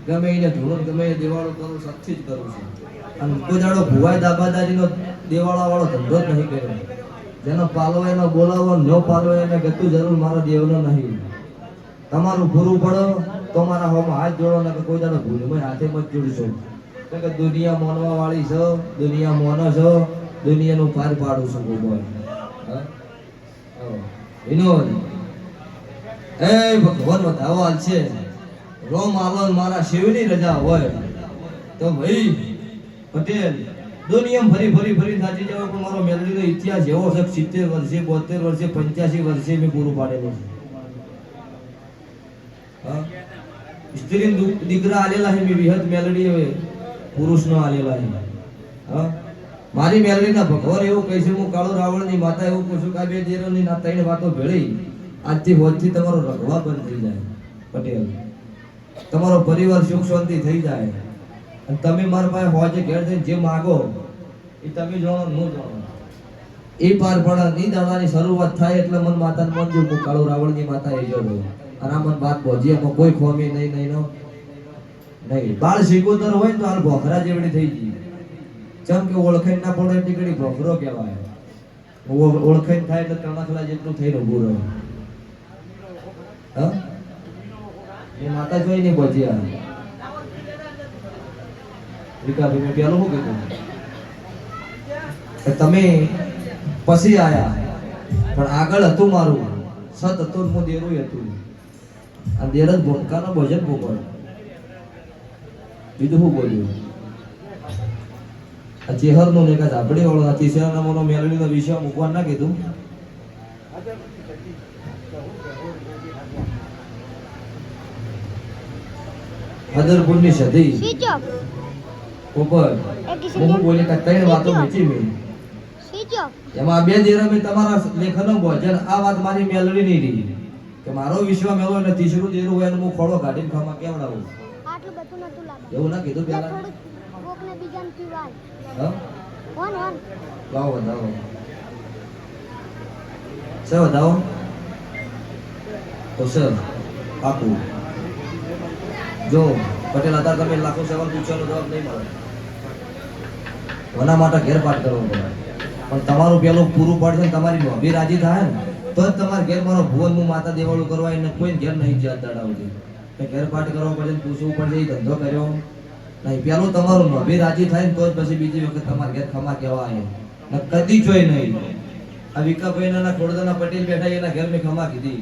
ગમે એને ધૂણો ગમે એ દેવાળો કરું સચ્ચી જ કરું છું. અને કોઈ દાડો ભુવાઈ દાબાદારીનો દેવાળા વાળો ધંધો જ નહીં કર્યો. જેનો પાલો એનો બોલાવો, ન પાલો એને ગતું જરૂર મારા દેવનો નહીં. તમારું પૂરું પડો તો મારા હોમાં હાથ જોડો ને કોઈ દાડો ભૂલમાં હાથે મત જોડશો. કે દુનિયા મોનવા વાળી છો, દુનિયા મોનો છો, દુનિયાનું પાર પાડું છું બોલ. વિનોદ એ ભગવાન વધાવો હાલ છે. રોમ આલો મારા શિવની રજા હોય તો ભાઈ પટેલ દુનિયામાં ફરી ફરી ફરી થાચી જાવ પણ મારો મેલડીનો ઇતિહાસ એવો છે 70 વર્ષે 72 વર્ષે 85 વર્ષે મેં પૂરું પાડેલું છે. હા સ્ત્રી દીકરા આલેલા છે મેં વિહત મેલડી હવે પુરુષનો આલેલા છે. હા મારી મેલડીના ભગવાન એવું કહે છે હું કાળો રાવણની માતા એવું પૂછું કે બે દેરોની ના ત્રણ વાતો ભેળી આજથી હોજથી તમારો રગવા બંધ થઈ જાય પટેલ. તમારો પરિવાર સુખ શાંતિ થઈ જાય અને તમે મારા પાસે હોજે ઘેર જઈને જે માગો એ તમે જાણો હું જાણો એ પાર પડે. ની દાડાની શરૂઆત થાય એટલે મન માતાને મન જો કાળો રાવણની માતા એ જોડો અને આ મન વાત બોજી એમાં કોઈ ખોમી નહીં નહીં નો નહીં. બાળ શીખોતર હોય ને તો હાલ ભોખરા જેવડી થઈ ગઈ. ચમ કે ઓળખાઈ ના પડે એટલી ઘડી ભોખરો કહેવાય. ઓળખાઈ થાય એટલે તણખલા જેટલું થઈને ઉભું રહે. હા એ માતા જોઈ નહીં બોજ્યા. વિકાભાઈ મેં પેલું શું કીધું તમે પછી આયા પણ આગળ હતું મારું સત હતું હું દેરું હતું. આ દેર જ ભૂમકાનો ભજન ભૂગોળ બીજું શું બોલ્યું. આ ચેહરનો ને કાંઈ ઝાપડી વાળો આ તીસરા નંબરનો મેલડીનો વિષય મૂકવા ના કીધું. હદરપુરની સધી ઉપર હું બોલી કે ત્રણ વાતો મેચી મેં એમાં બે દેરા મેં તમારા લેખનો ભજન આ વાત મારી મેલડી નહીં રહી કે મારો વિશ્વ મેળો અને તીસરું દેરું હોય હું ખોળો કાઢીને ખામાં કેવડાવું. એવું ના કીધું પેલા. લાવો વધાવો છે વધાવો તો સર આપું. જો પટેલ અત્યારે તમે લાખો સવાલ પૂછવાનો જવાબ નહીં મળે. એના માટે ઘેર પાઠ કરવો પડે પણ તમારું પેલું પૂરું પડશે ને તમારી નોભી રાજી થાય ને તો જ તમારે ઘેર મારો ભુવન હું માતા દેવાળું કરવા એને કોઈ ઘેર નહીં જ્યાં દડાવતી. ઘેર પાઠ કરવો પડે પૂછવું પડે એ ધંધો કર્યો નહીં. પેલું તમારું નોભી રાજી થાય ને તો જ પછી બીજી વખત તમારે ઘેર ખમા કહેવા આવે ને કદી જોઈ નહીં. આ વિકાભાઈ ખોડદાના પટેલ બેઠા એના ઘેર મેં ખમા કીધી.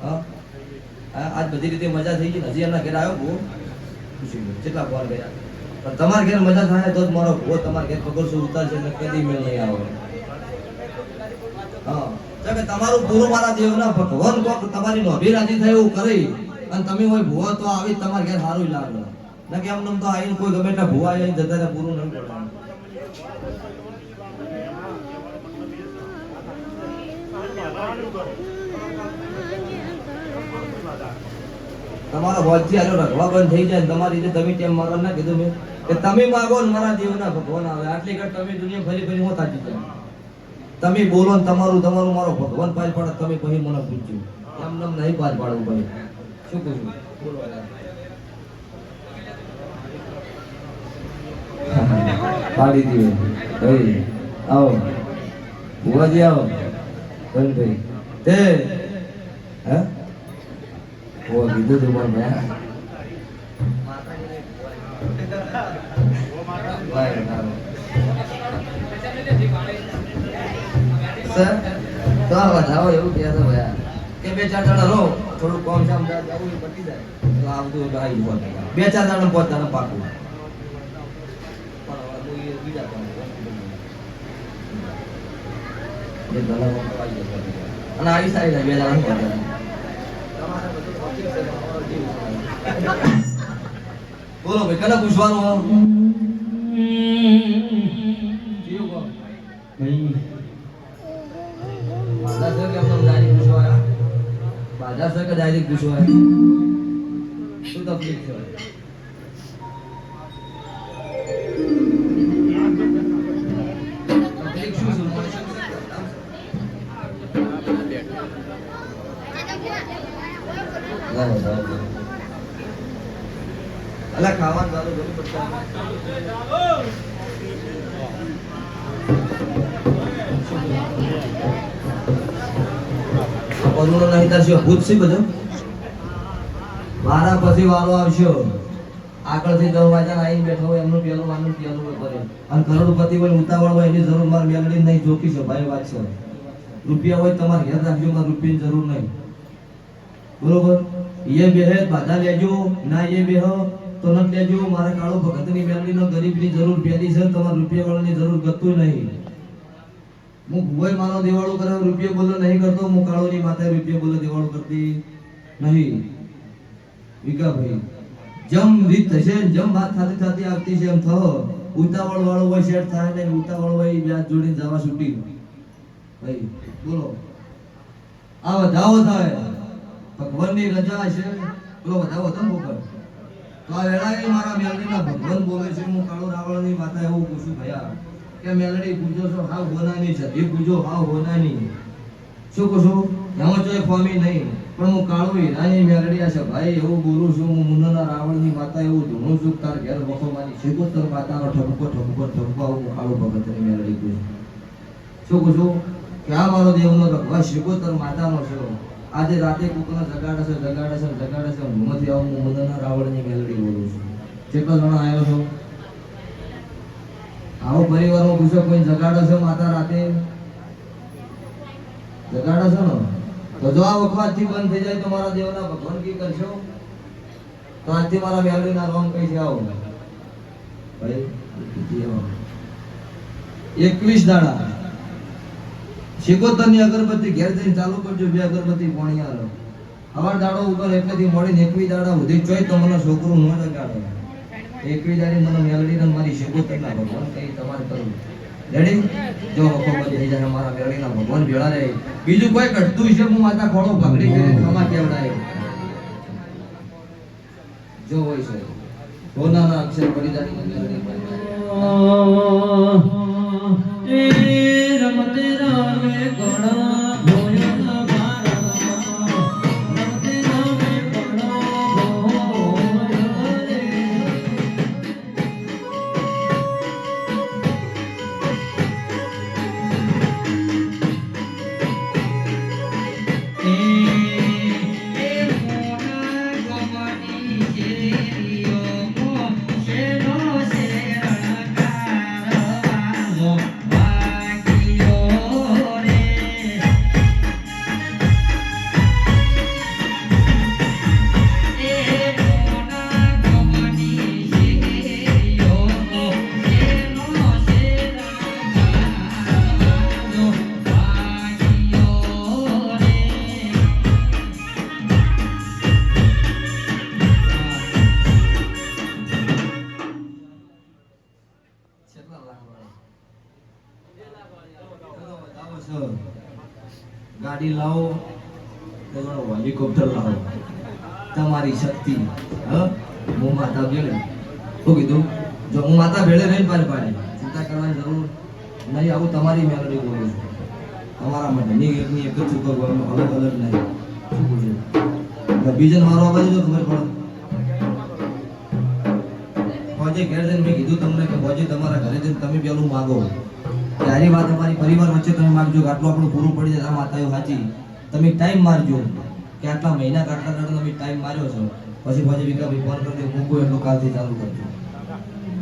હા આજ બધી રીતે મજા થઈ ગઈ. હજી એના ઘેર આવ્યો બહુ ખુશી કેટલા ફોન ગયા પણ તમારા ઘેર મજા થાય તો જ મારો ભો તમારા ઘેર પકડશો ઉતારશે એટલે કદી મેળ નહીં આવે. હા કે તમારું પૂરું મારા દેવના ભગવાન કોક તમારી નોભી રાજી થાય એવું કરી અને તમે હોય ભૂવા તો આવી તમારા ઘેર સારું લાગે ના કે એમ તો આવીને કોઈ ગમે એટલા ભૂવા આવીને જતા રહ્યા પૂરું નહીં પડવાનું. તમારા હોજથી આલો રખવા બંધ થઈ જાય તમારી રીતે તમે તેમ મારા ના કીધું મેં કે તમે માગો ને મારા દેવના ભગવાન આવે. આટલી ઘટ તમે દુનિયા ફરી ફરી હું થાકી જાય. તમે બોલો ને તમારું તમારું મારો ભગવાન પાર પાડે તમે પછી મને પૂછજો. એમ નમ નહીં પાર પાડવું પડે. શું પૂછું બોલો પાડી દીધું. ભાઈ આવો ભુવાજી આવો ભાઈ તે હે ઓ કીધું તું પણ મેં સર તો વધાવો એવું કહે છે ભાઈ કે 2-4 દાડા રહો થોડું કોમ શામ જવું પતી જાય તો આવતું આવી 2-4 દાડા પહોંચતા પાકું. અને આવી સારી 2 દાડા બોલો ભાઈ કને પૂછવાનું બાધા સર કે આપણે ડાયરેક્ટ પૂછવા બાધા સર કે ડાયરેક્ટ પૂછવા શું તકલીફ છે? અલા ખાવાનું ચાલુ કરી પડશે કોરોનો નહીં તાર શું ભૂત છે બધું મારા પછી વારો આવશો આગળથી 10 વાગ્યા આવીને બેઠો હોય એમનું પેલું વાનું પેલું કરે અને કરોડપતિ હોય ઉતાવળ હોય એની જરૂર માર મેલડી નહીં જોકી છે ભાઈ વાત છે રૂપિયા હોય તમારે ઘેર રાખજો મારે રૂપિયાની જરૂર નહીં બરોબર એ બેહે બાધા લેજો ના એ બેહો તો ન લેજો મારા કાળો ભગતની મેલડીનો ગરીબની જરૂર પેલી છે તમારે રૂપિયા વાળાની જરૂર ગતું નહીં હું ભુવાઈ માનો દેવાળો કરે રૂપિયા બોલો નહીં કરતો હું કાળોની માતા રૂપિયા બોલો દેવાળો કરતી નહીં વિકાભાઈ જમ રીત થશે જમ વાત થતી થતી આવતી છે એમ થો ઉતાવળ વાળો હોય સેટ થાય ને ઉતાવળ હોય વ્યાજ જોડીને જવા છૂટી ભાઈ બોલો આ વધાવો થાય ભગવાનની રજા છે બોલો વધાવો હતો ને ઉપર તો આ વેળાએ મારા મેલડીના ભગવાન બોલે છે હું કાળો રાવણની માતા એવું પૂછું ભયા કે મેલડી પૂજો છો હાવ હોનાની છે એ પૂજો હાવ હોનાની શું કહું એમાં ચોય ફોમી નહીં પણ હું કાળો હીરાની મેલડી છે ભાઈ એવું બોલું છું હું મુન્નાના રાવણની માતા એવું ધૂણું છું તાર ઘેર વખો મારી શેકોતર માતાનો ઠપકો ઠપકો ઠપકો હું કાળો ભગતની મેલડી કહું શું કહું છું કે આ મારો દેવનો ભગવાન શેકોતર માતાનો છે આજે રાતે કોકનો જગાડે છે હુંમાંથી આવું હું મુન્નાના રાવણની મેલડી બોલું છું કેટલો જણા આવ્યો છો આવો પરિવારમાં પૂછો કોઈ જગાડે છે માતા રાતે જગાડે છે ને તો જો આ વખતથી બંધ થઈ જાય તો મારા દેવના ભગવાન કી કરશો તો આજથી મારા મેલડીના રોમ કઈ છે આવો ભાઈ 21 દાડા શિકોતરની અગરબત્તી ઘેર જઈને ચાલુ કરજો 2 અગરબત્તી પાણી આલો હવાર દાડો ઉપર એટલેથી મોડીને 21 દાડા સુધી જોઈ તો મને છોકરું ન જગાડે 21 દાડી મને મેલડીને મારી શિકોતરના ભગવાન કઈ તમારે કરવું રેડી જો વખો બધી થઈ જાય મારા મેલડીના ભગવાન ભેળા રહે બીજું કોઈ કટતું છે હું માતા ખોડો પકડી કરીને તમા કેવડાય જો હોય છે સોનાના અક્ષર પરિધાની મેલડી એ રમતે રમે ઘણા ભોયો ના મારા રમતે રમે ઘણા ભોયો રે ગાડી લાવો તો હેલિકોપ્ટર લાવો તમારી શક્તિ હું માતા ભેળે શું કીધું જો હું માતા ભેળે રહીને પાડી ચિંતા કરવાની જરૂર નહીં આવું તમારી મેલડી બોલું છું તમારા માટે ની એકની એક જ ચૂકવવાનું અલગ અલગ નહીં શું પૂછ્યું બીજન મારો અવાજ જો ખબર પડે ફોજે ઘેર જઈને મેં કીધું તમને કે ફોજે તમારા ઘરે જઈને તમે પેલું માગો સારી વાત અમારી પરિવાર વચ્ચે તમે માગજો કે આટલું આપણું પૂરું પડી જાય આ માતાઓ સાચી તમે ટાઈમ મારજો કે આટલા મહિના કાઢતા તમે ટાઈમ માર્યો છો પછી ફોજે વિકાભાઈ ફોન કરી દે મૂકો એટલું કાલથી ચાલુ કરજો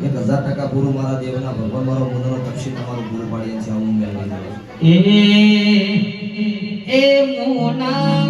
1000% પૂરું મારા દેવના ભગવાન મારો મુન્નાનો તપશી તમારું પૂરું પાડી છે હું મેળવી એ મોના